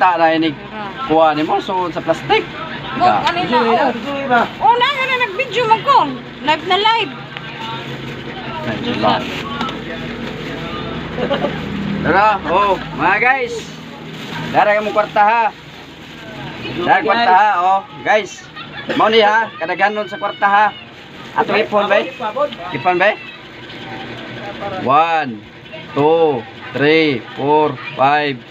kita na inig kuha ni mo so sa plastic. Mo kanina oh na nga nag-video mo ko. Live na live. Tara, oh, mga guys. Dara mo kwarta ha. Dara kwarta ha, oh, guys. Mao ni ha, kadaghanon sa kwarta ha. Ato ipon ba? Ipon ba? 1 2 3 4 5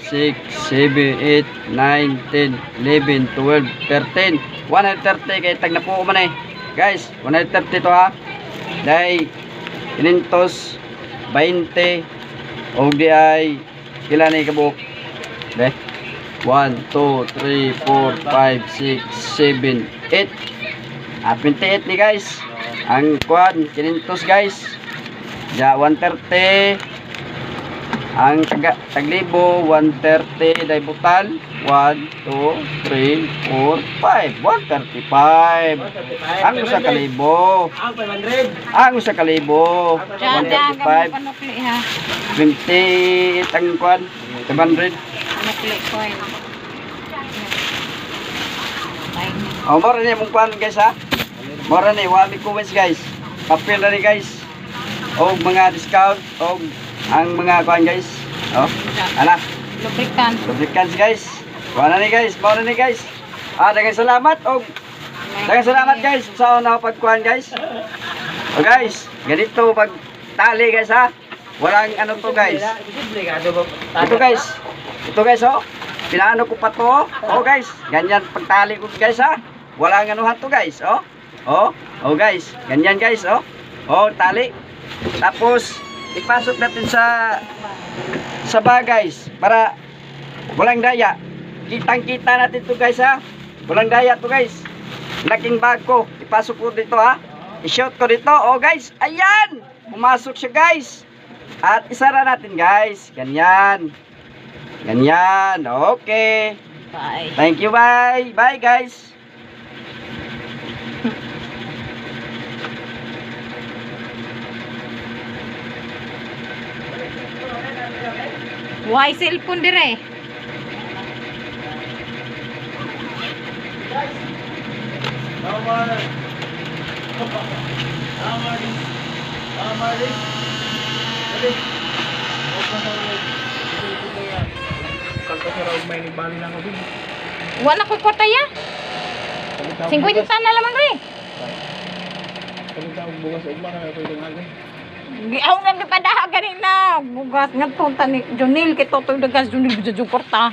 6 7 8 9 10 11 12 13 130 kay tag na po man eh. Guys, 130 to ha. Dai 520 og di ay pila ni kabuk. Be. 1 2 3 4 5 6 7 8 28 ni guys. Ang kuan 500 guys. Ja 130 ang taglibo 130 dai butal 1 2 3 4 5 135 ang usa ka libo ang usa ka libo 135 28 ang kuan 700 oh mora ni mong kuan guys ha mora ni wami comments guys papel na ni guys o mga discount o ang mga kuan guys oh ana lubricants guys wala ni guys mora ni guys daghang salamat o daghang salamat guys sa una pagkuan guys o guys ganito pag tali guys ha walang ano to guys ito guys oh pinaano ko pa to oh guys ganyan pagtali ko guys ha walang anuhan to guys oh guys ganyan guys oh tali tapos ipasok natin sa bag guys para walang daya kitang kita natin to guys ha walang daya to guys laking bag ko ipasok ko dito ha i-shoot ko dito oh guys ayan pumasok siya guys at isara natin guys ganyan okay bye thank you bye guys. Why cellphone dire? Wala ko kota ya? 50 na lamang re. Giaw na gipadaha ganina. Bugas nga tunta ni Jonil kay totoy dagas Jonil sa porta.